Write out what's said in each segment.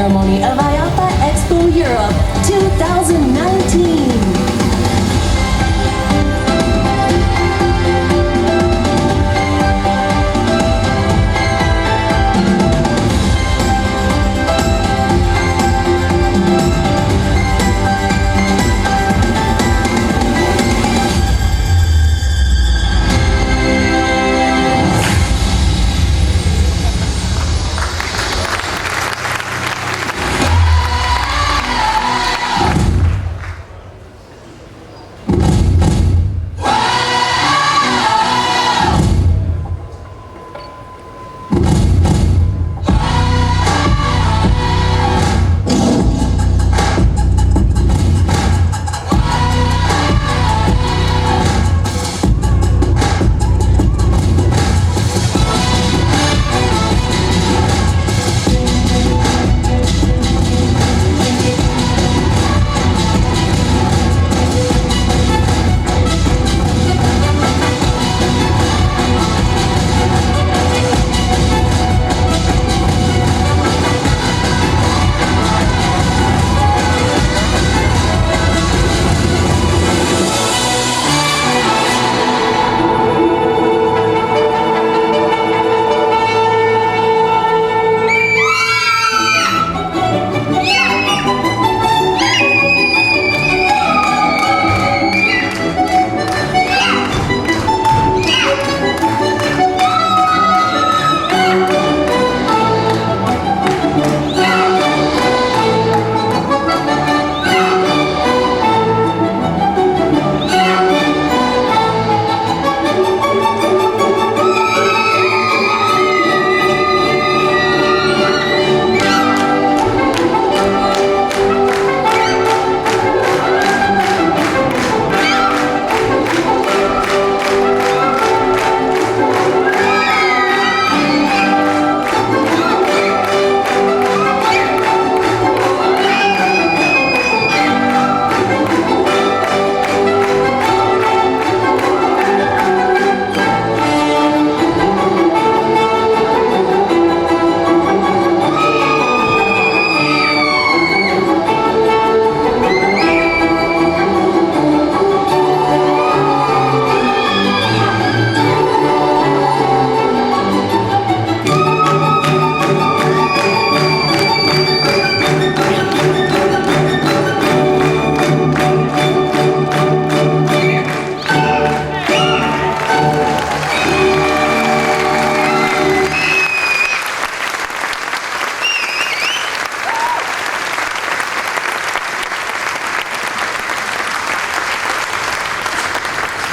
Ceremony of IAAPA Expo Europe 2019.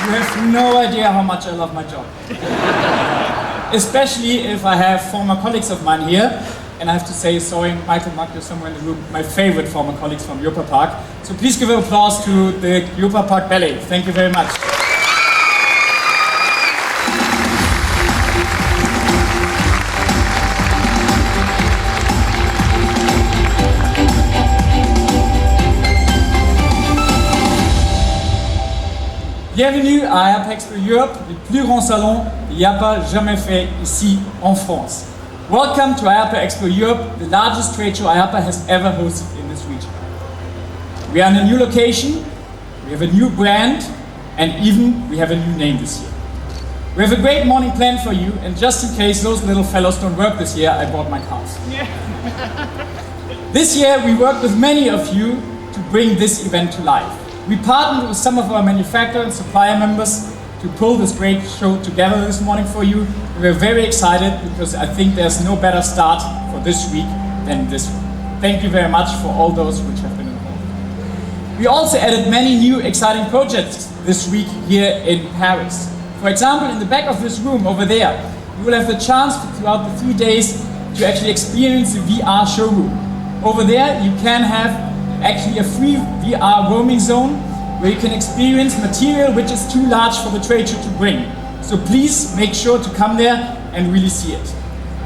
You have no idea how much I love my job. Especially if I have former colleagues of mine here. And I have to say, sorry, Michael Mack is somewhere in the room, my favorite former colleagues from IAAPA Park. So please give an applause to the IAAPA Park Ballet. Thank you very much. Bienvenue à IAAPA Expo Europe, le plus grand salon IAAPA jamais fait ici en France. Welcome to IAAPA Expo Europe, the largest trade show IAAPA has ever hosted in this region. We are in a new location, we have a new brand, and even we have a new name this year. We have a great morning planned for you, and just in case those little fellows don't work this year, I brought my cars. This year we worked with many of you to bring this event to life. We partnered with some of our manufacturer and supplier members to pull this great show together this morning for you. We're very excited because I think there's no better start for this week than this one. Thank you very much for all those which have been involved. We also added many new exciting projects this week here in Paris. For example, in the back of this room over there, you will have the chance throughout the 3 days to actually experience the VR showroom. Over there you can have actually a free VR roaming zone where you can experience material which is too large for the trade show to bring. So please make sure to come there and really see it.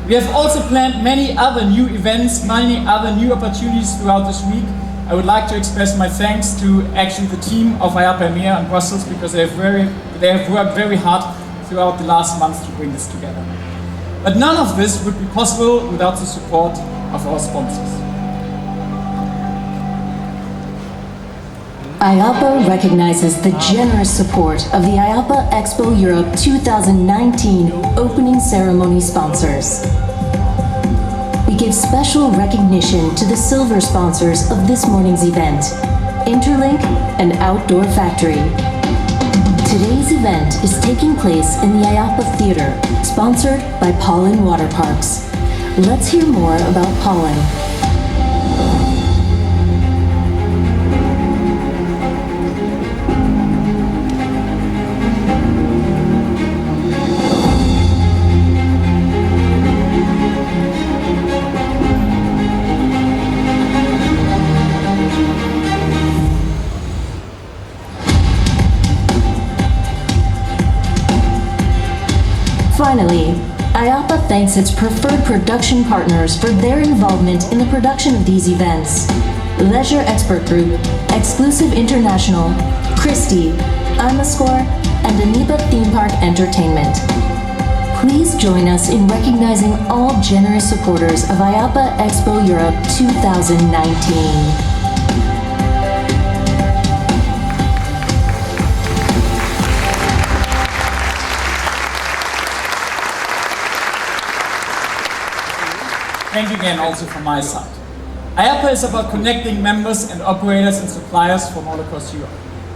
We have also planned many other new events, many other new opportunities throughout this week. I would like to express my thanks to actually the team of IAAPA in Brussels because they have worked very hard throughout the last months to bring this together. But none of this would be possible without the support of our sponsors. IAAPA recognizes the generous support of the IAAPA Expo Europe 2019 opening ceremony sponsors. We give special recognition to the silver sponsors of this morning's event, Interlink and Outdoor Factory. Today's event is taking place in the IAAPA Theater, sponsored by Pollen Water Parks. Let's hear more about Pollen. Finally, IAAPA thanks its preferred production partners for their involvement in the production of these events. Leisure Expert Group, Exclusive International, Christie, Imascore, and Anipa Theme Park Entertainment. Please join us in recognizing all generous supporters of IAAPA Expo Europe 2019. Thank you again also from my side. IAAPA is about connecting members and operators and suppliers from all across Europe.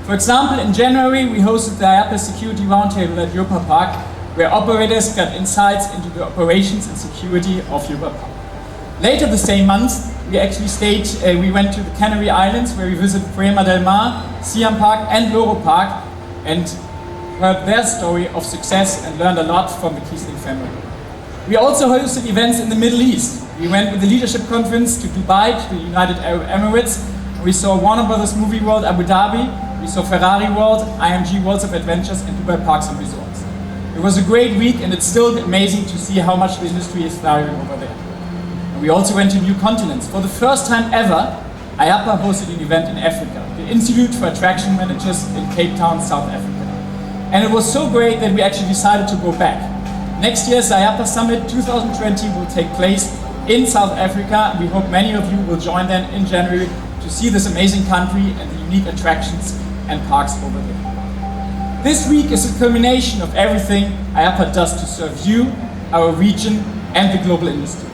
For example, in January we hosted the IAAPA Security Roundtable at Europa Park, where operators got insights into the operations and security of Europa Park. Later the same month, we went to the Canary Islands, where we visited Bremer del Mar, Siam Park and Loro Park, and heard their story of success and learned a lot from the Kiesling family. We also hosted events in the Middle East. We went with the Leadership Conference to Dubai, to the United Arab Emirates. We saw Warner Brothers Movie World Abu Dhabi. We saw Ferrari World, IMG Worlds of Adventures, and Dubai Parks and Resorts. It was a great week, and it's still amazing to see how much the industry is thriving over there. And we also went to new continents. For the first time ever, IAAPA hosted an event in Africa, the Institute for Attraction Managers in Cape Town, South Africa. And it was so great that we actually decided to go back. Next year's IAAPA Summit 2020 will take place in South Africa. We hope many of you will join them in January to see this amazing country and the unique attractions and parks over there. This week is a culmination of everything IAAPA does to serve you, our region, and the global industry.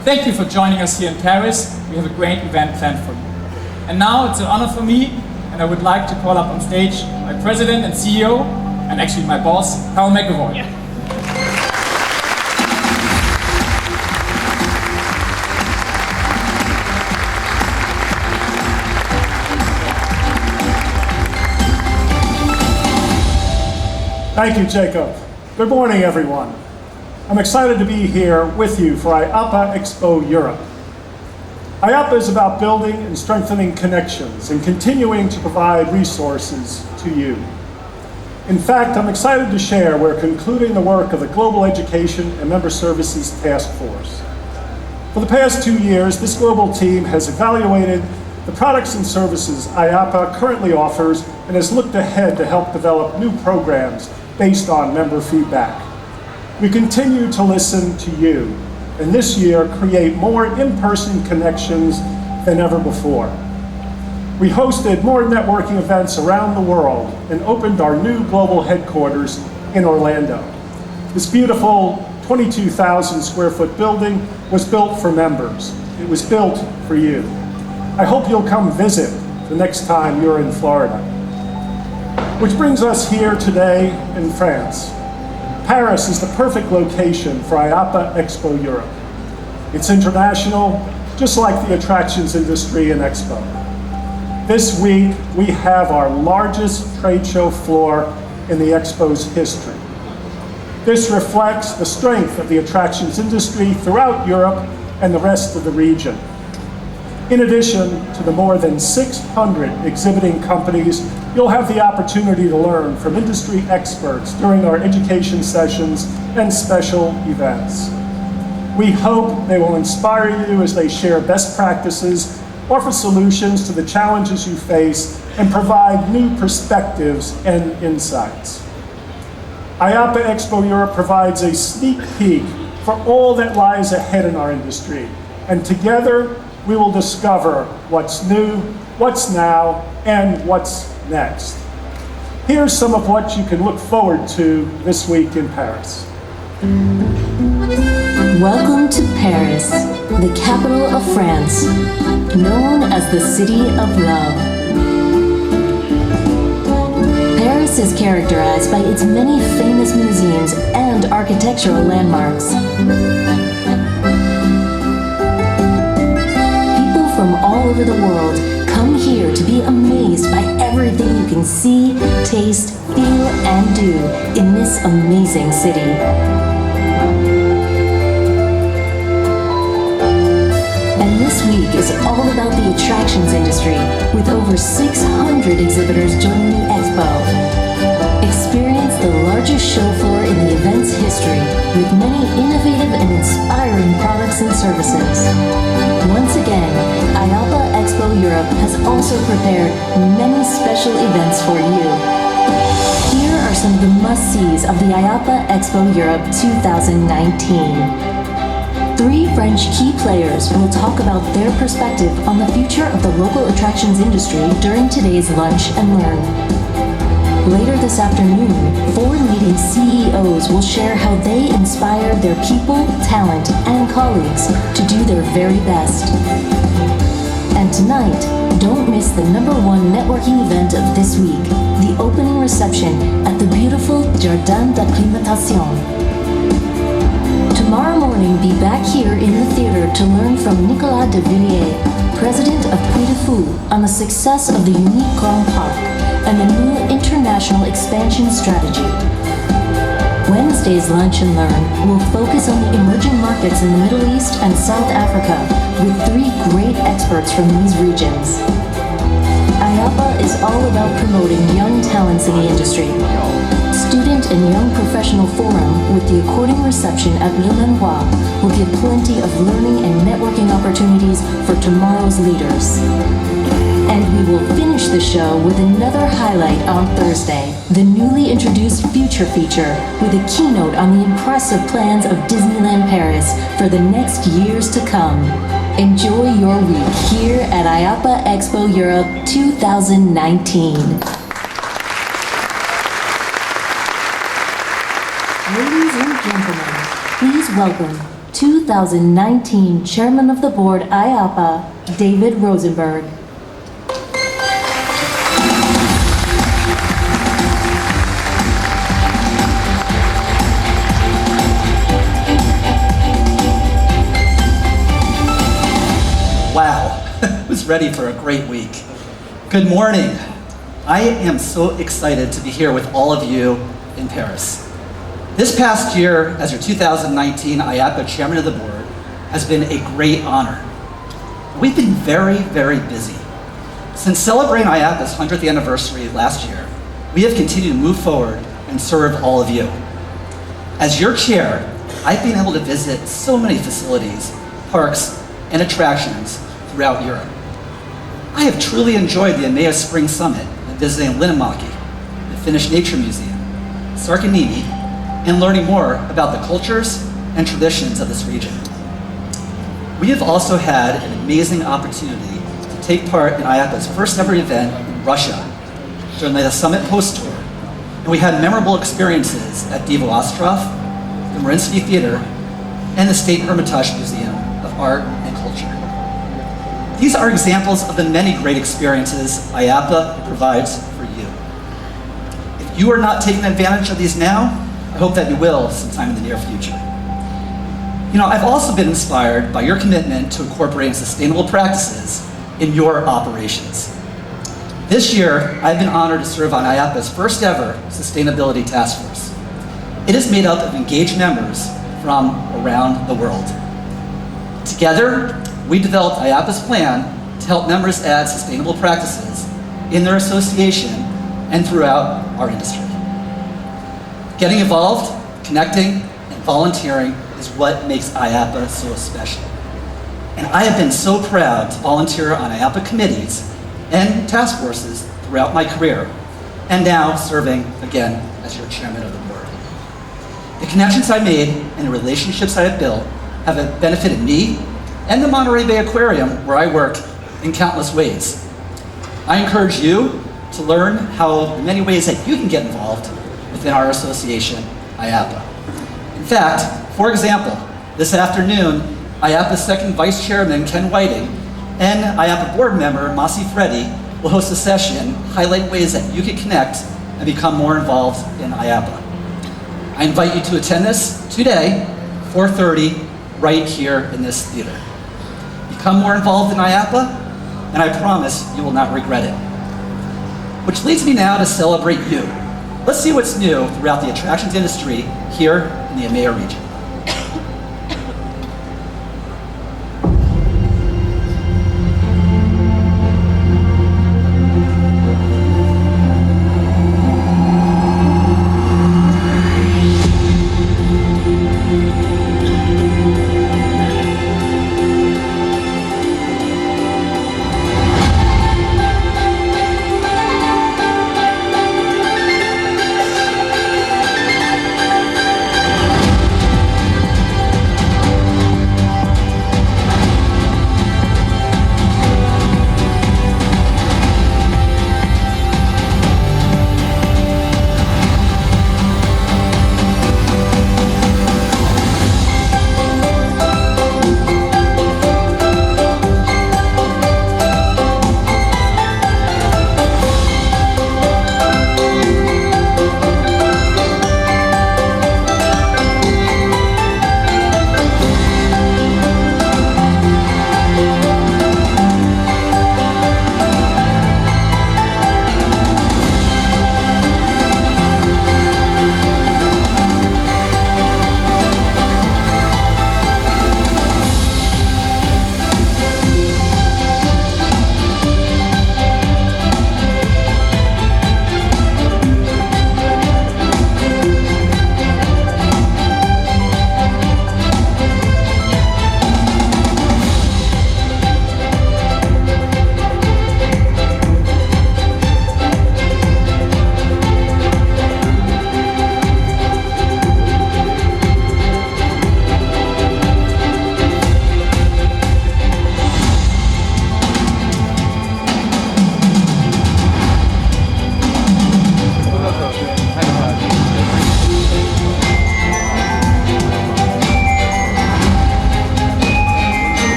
Thank you for joining us here in Paris. We have a great event planned for you. And now it's an honor for me, and I would like to call up on stage my president and CEO, and actually my boss, Carl McAvoy. Yeah. Thank you, Jacob. Good morning, everyone. I'm excited to be here with you for IAAPA Expo Europe. IAAPA is about building and strengthening connections and continuing to provide resources to you. In fact, I'm excited to share we're concluding the work of the Global Education and Member Services Task Force. For the past 2 years, this global team has evaluated the products and services IAAPA currently offers and has looked ahead to help develop new programs based on member feedback. We continue to listen to you, and this year create more in-person connections than ever before. We hosted more networking events around the world and opened our new global headquarters in Orlando. This beautiful 22,000 square foot building was built for members. It was built for you. I hope you'll come visit the next time you're in Florida. Which brings us here today in France. Paris is the perfect location for IAAPA Expo Europe. It's international, just like the attractions industry and Expo. This week, we have our largest trade show floor in the Expo's history. This reflects the strength of the attractions industry throughout Europe and the rest of the region. In addition to the more than 600 exhibiting companies, you'll have the opportunity to learn from industry experts during our education sessions and special events. We hope they will inspire you as they share best practices, offer solutions to the challenges you face, and provide new perspectives and insights. IAAPA Expo Europe provides a sneak peek for all that lies ahead in our industry, and together we will discover what's new what's now, and what's next. Here's some of what you can look forward to this week in Paris. Welcome to Paris, the capital of France, known as the City of Love. Paris is characterized by its many famous museums and architectural landmarks. People from all over the world come here to be amazed by everything you can see, taste, feel, and do in this amazing city. And this week is all about the attractions industry, with over 600 exhibitors joining the expo. Experience the largest show floor in the event's history, with many innovative and inspiring products and services. Once again, IAAPA Expo Europe has also prepared many special events for you. Here are some of the must-sees of the IAAPA Expo Europe 2019. 3 French key players will talk about their perspective on the future of the local attractions industry during today's Lunch and Learn. Later this afternoon, 4 leading CEOs will share how they inspire their people, talent, and colleagues to do their very best. And tonight, don't miss the #1 networking event of this week, the opening reception at the beautiful Jardin d'Acclimatation. Tomorrow morning, be back here in the theater to learn from Nicolas de Villiers, president of Puy de Fou, on the success of the unique Grand Park and the new international expansion strategy. Wednesday's Lunch and Learn will focus on the emerging markets in the Middle East and South Africa with 3 great experts from these regions. IAAPA is all about promoting young talents in the industry. Student and Young Professional Forum with the according reception at Le Manoir will give plenty of learning and networking opportunities for tomorrow's leaders. And we will finish the show with another highlight on Thursday, the newly introduced Future feature with a keynote on the impressive plans of Disneyland Paris for the next years to come. Enjoy your week here at IAAPA Expo Europe 2019. Ladies and gentlemen, please welcome 2019 Chairman of the Board IAAPA, David Rosenberg. Wow, who's ready for a great week? Good morning. I am so excited to be here with all of you in Paris. This past year, as your 2019 IAAPA Chairman of the Board, has been a great honor. We've been very, very busy. Since celebrating IAAPA's 100th anniversary last year, we have continued to move forward and serve all of you. As your chair, I've been able to visit so many facilities, parks, and attractions throughout Europe. I have truly enjoyed the EMEA Spring Summit and visiting Linnanmäki, the Finnish Nature Museum, Sarkanimi, and learning more about the cultures and traditions of this region. We have also had an amazing opportunity to take part in IAAPA's first ever event in Russia during the Summit Post Tour, and we had memorable experiences at Divo Ostrov, the Mariinsky Theater, and the State Hermitage Museum of Art and Culture. These are examples of the many great experiences IAAPA provides for you. If you are not taking advantage of these now, I hope that you will sometime in the near future. You know, I've also been inspired by your commitment to incorporating sustainable practices in your operations. This year, I've been honored to serve on IAAPA's first ever Sustainability Task Force. It is made up of engaged members from around the world. Together, we developed IAAPA's plan to help members add sustainable practices in their association and throughout our industry. Getting involved, connecting, and volunteering is what makes IAAPA so special. And I have been so proud to volunteer on IAAPA committees and task forces throughout my career, and now serving again as your chairman of the board. The connections I made and the relationships I have built have benefited me and the Monterey Bay Aquarium, where I work, in countless ways. I encourage you to learn how the many ways that you can get involved within our association, IAAPA. In fact, for example, this afternoon, IAAPA's second Vice Chairman, Ken Whiting, and IAAPA board member, Masi Freddy, will host a session highlighting ways that you can connect and become more involved in IAAPA. I invite you to attend this today, 4:30, right here in this theater. Become more involved in IAAPA, and I promise you will not regret it. Which leads me now to celebrate you. Let's see what's new throughout the attractions industry here in the EMEA region.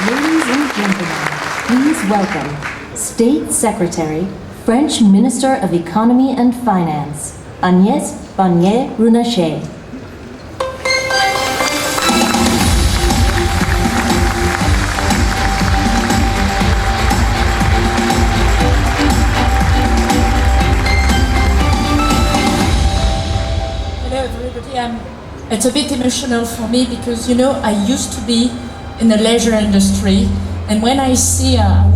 Ladies and gentlemen, please welcome State Secretary, French Minister of Economy and Finance, Agnès Pannier-Runacher. It's a bit emotional for me because, you know, I used to be in the leisure industry, and when I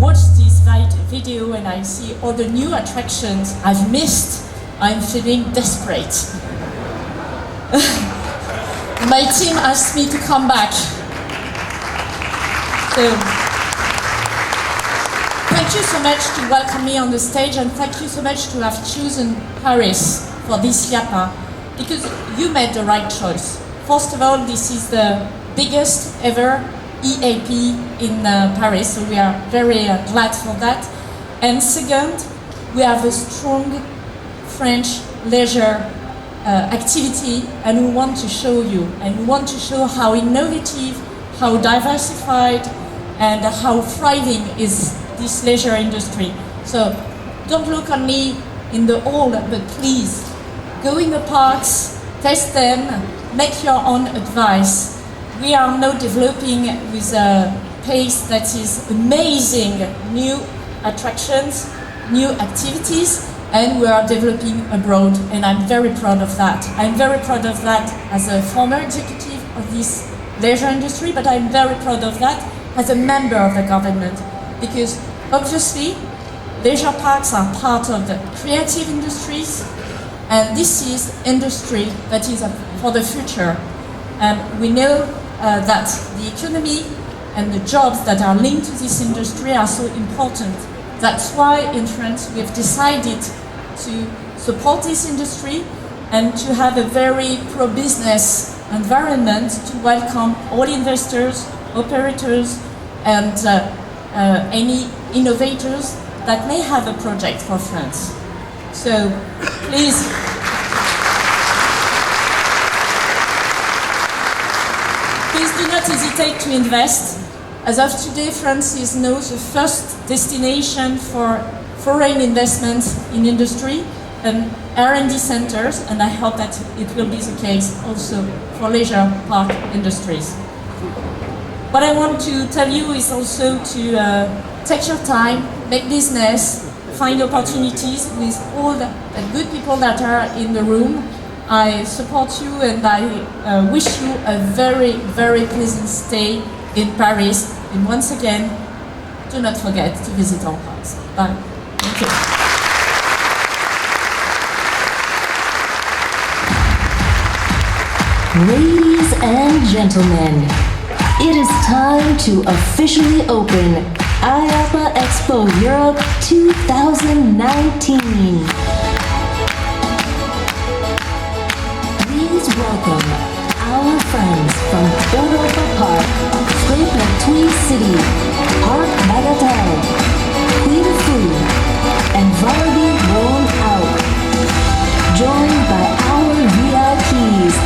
watch this video and I see all the new attractions I've missed, I'm feeling desperate. My team asked me to come back. So, thank you so much to welcome me on the stage, and thank you so much to have chosen Paris for this IAAPA, because you made the right choice. First of all, this is the biggest ever EAP in Paris, so we are very glad for that. And second, we have a strong French leisure activity, and we want to show you, and we want to show how innovative, how diversified, and how thriving is this leisure industry. So don't look only in the old, but please go in the parks, test them, make your own advice. We are now developing with a pace that is amazing new attractions, new activities, and we are developing abroad, and I'm very proud of that. I'm very proud of that as a former executive of this leisure industry, but I'm very proud of that as a member of the government, because obviously leisure parks are part of the creative industries, and this is industry that is for the future. And we know that the economy and the jobs that are linked to this industry are so important. That's why in France we've decided to support this industry and to have a very pro-business environment to welcome all investors, operators, and any innovators that may have a project for France. So please, do not hesitate to invest. As of today, France is now the first destination for foreign investments in industry and R&D centers, and I hope that it will be the case also for leisure park industries. What I want to tell you is also to take your time, make business, find opportunities with all the good people that are in the room. I support you, and I wish you a very, very pleasant stay in Paris. And once again, do not forget to visit our parks. Bye. Thank you. Ladies and gentlemen, it is time to officially open IAAPA Expo Europe 2019. Please welcome our friends from Europa Park, Freizeitpark City, Park-Magazin, Queen Food, and Vardy Roll Out, joined by our VIPs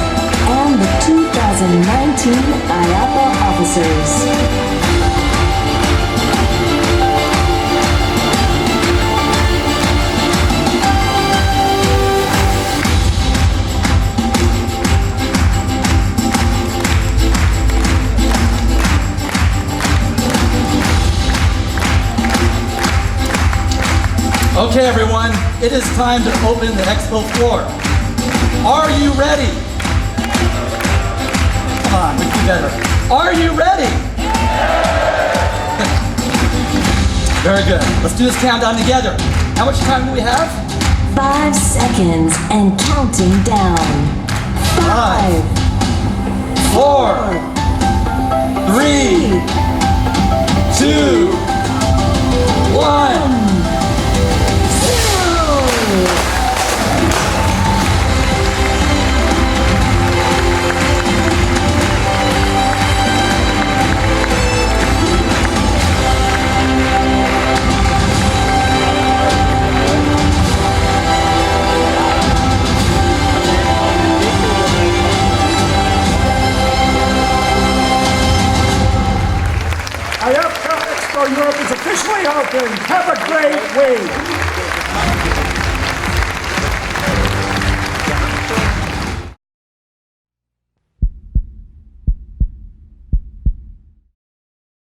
and the 2019 IAAPA officers. Okay, everyone, it is time to open the expo floor. Are you ready? Come on, we can do better. Are you ready? Very good. Let's do this countdown together. How much time do we have? 5 seconds and counting down. 5, 4, 3, 2, 1. Expo Europe is officially open. Have a great week.